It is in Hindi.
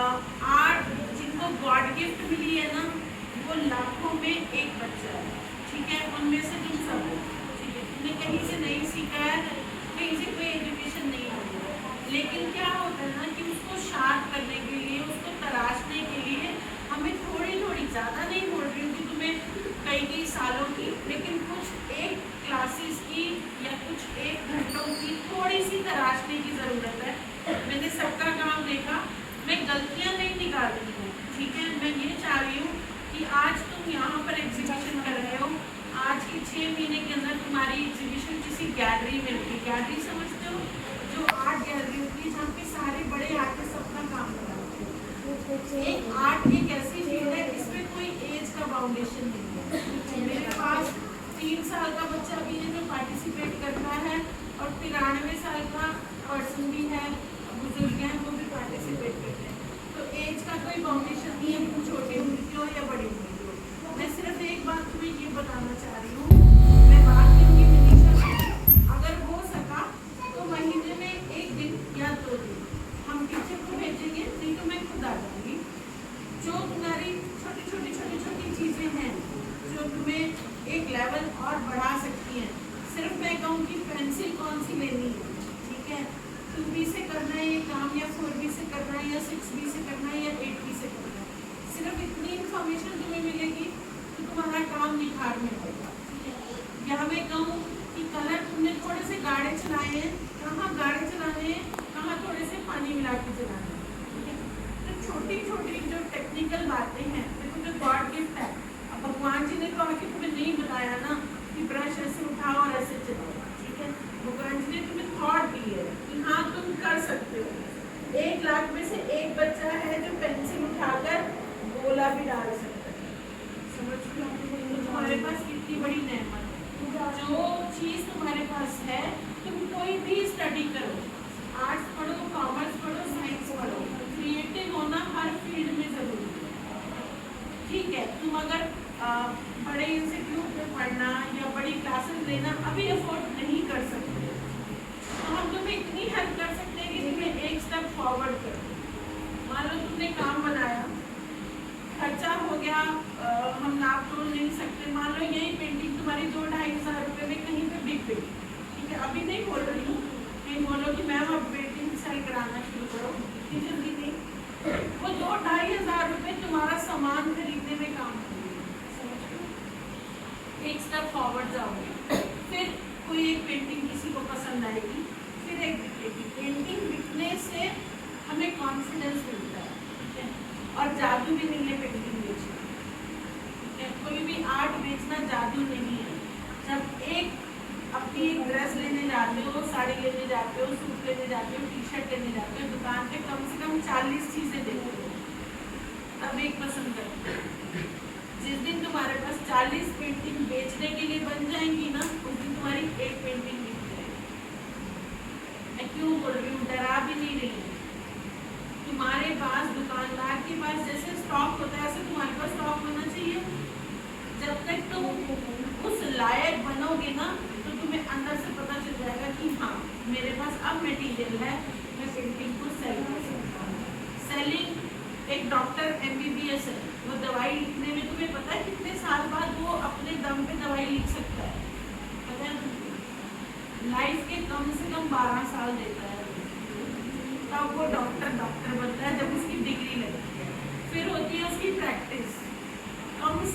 आर्ट जिनको गॉड गिफ्ट मिली है ना, वो लाखों में एक बच्चा है, ठीक है। उनमें से तुम सब हो, ठीक है। तुमने कहीं से नहीं सीखा है, कहीं से कोई एजुकेशन नहीं हुई है, लेकिन क्या होता है ना कि उसको शार्प करने के लिए, उसको तराशने के लिए हमें थोड़ी थोड़ी, ज़्यादा नहीं बोल रही हूँ कि तुम्हें कई सालों की, लेकिन कुछ एक क्लासेस की या कुछ एक घंटों की थोड़ी सी तराशने की ज़रूरत है। मैंने सबका काम देखा, मैं गलतियाँ नहीं निकाल रही हूँ, ठीक है। मैं ये चाह रही हूँ कि आज तुम यहाँ पर एग्जीबिशन कर रहे हो, आज के 6 महीने के अंदर तुम्हारी एग्जीबिशन किसी गैलरी में होगी। गैलरी समझते हो, जो आर्ट गैलरी होती है जहाँ पे सारे बड़े आर्टिस्ट अपना काम कराते हैं। एक आर्ट एक ऐसी चीज है इसमें कोई एज का बाउंडेशन नहीं है। मेरे पास 3 साल का बच्चा भी है जो पार्टिसिपेट करता है, और 93 साल का पर्सन भी है, बुजुर्ग हैं, वो भी पार्टिसिपेट करते हैं। तो एज का कोई बाउंडेशन नहीं है, तुम छोटी उम्र की हो या बड़ी उम्र की हो। मैं सिर्फ एक बात तुम्हें ये बताना चाह रही हूँ, मैं बात करूँगी मनीषा से, अगर हो सका तो महीने में 1 दिन या 2 दिन हम टीचर को भेजेंगे, नहीं तो मैं खुद आ जाऊँगी। जो तुम्हारी छोटी चीज़ें हैं जो तुम्हें एक लेवल और बढ़ा सकती हैं, सिर्फ मैं कहूँगी पेंसिल कौन सी लेनी है, ठीक है। 2B से करना है ये काम, या 4B से करना है, या 6B से करना है, या 8B से करना है। सिर्फ इतनी इन्फॉर्मेशन तुम्हें मिलेगी तो तुम्हारा काम निखार में होगा, ठीक है। या मैं कहूँ कि कलर तुमने थोड़े से गाढ़े चलाए हैं, कहाँ गाढ़े चलाने हैं, कहाँ थोड़े से पानी मिला के चलाने हैं, ठीक है। तो छोटी जो टेक्निकल बातें हैं, देखो जो गॉड गिफ्ट है, अब भगवान जी ने तो आके तुम्हें नहीं बताया ना कि ब्रश ऐसे उठाओ और ऐसे चलाओ, ठीक है। भगवान जी ने तुम्हें थॉट दी है कि हाँ तुम कर सकते हो। 1 लाख में से एक बच्चा है जो पेंसिल उठाकर गोला भी डाल सकता है, समझ लो। तो तुम्हारे पास कितनी बड़ी नेमत है। जो चीज़ तुम्हारे पास है, तुम कोई भी स्टडी करो, आर्ट्स पढ़ो, कॉमर्स पढ़ो, साइंस पढ़ो, क्रिएटिव होना हर फील्ड में ज़रूरी है, ठीक है। तुम अगर बड़े इंस्टीट्यूट में पढ़ना या बड़ी क्लासेस लेना अभी अफोर्ड नहीं कर सकते, तो हम तुम्हें इतनी हेल्प कर सकते हैं कि तुम्हें एक स्टेप फॉरवर्ड कर दो। मान लो तुमने काम बनाया, खर्चा हो गया, हम नाप तोल नहीं सकते, मान लो यही पेंटिंग तुम्हारी 2-2.5 हज़ार रुपये में कहीं पे बिक गई, ठीक है। अभी नहीं बोल रही हूँ, कहीं बोलो कि मैम अब पेंटिंग सेल कराना शुरू करो, इतनी जल्दी नहीं। वो 2-2.5 हज़ार रुपये तुम्हारा सामान खरीदने में काम करेंगे, समझ लो। एक स्टेप फॉरवर्ड जाओगे, फिर कोई एक पेंटिंग किसी को पसंद आएगी, फिर एक बिकेगी। पेंटिंग बिकने से हमें कॉन्फिडेंस मिलता है, ठीक है। और जादू भी नहीं है पेंटिंग बेचना, ठीक है। कोई भी आर्ट बेचना जादू नहीं है। जब एक अपनी एक ड्रेस लेने जाते हो, साड़ी लेने जाते हो, सूट लेने जाते हो, टी-शर्ट लेने जाते हो, दुकान पे कम से कम 40 चीज़ें देखते हो, तब एक पसंद करते हो। जिस दिन तुम्हारे पास 40 पेंटिंग बेचने के लिए बन जाएंगी ना, उस दिन तुम्हारी एक पेंटिंग बिक जाएगी। मैं क्यों बोल रही हूँ, डरा भी नहीं रही हूँ। तुम्हारे पास, दुकानदार के पास जैसे स्टॉक होता है, ऐसे तुम्हारे पास स्टॉक होना चाहिए। जब तक तुम उस लायक बनोगे ना, तो तुम्हें अंदर से पता चल जाएगा कि हाँ मेरे पास अब मटेरियल है, मैं पेंटिंग को सेल कर सकता हूँ। सेलिंग, एक डॉक्टर MBBS है, वो दवाई लिखने में तुम्हें पता है कितने साल बाद वो अपने दम पे दवाई लिख सकता है, पता है? लाइफ के कम से कम 12 साल देता है, तब वो डॉक्टर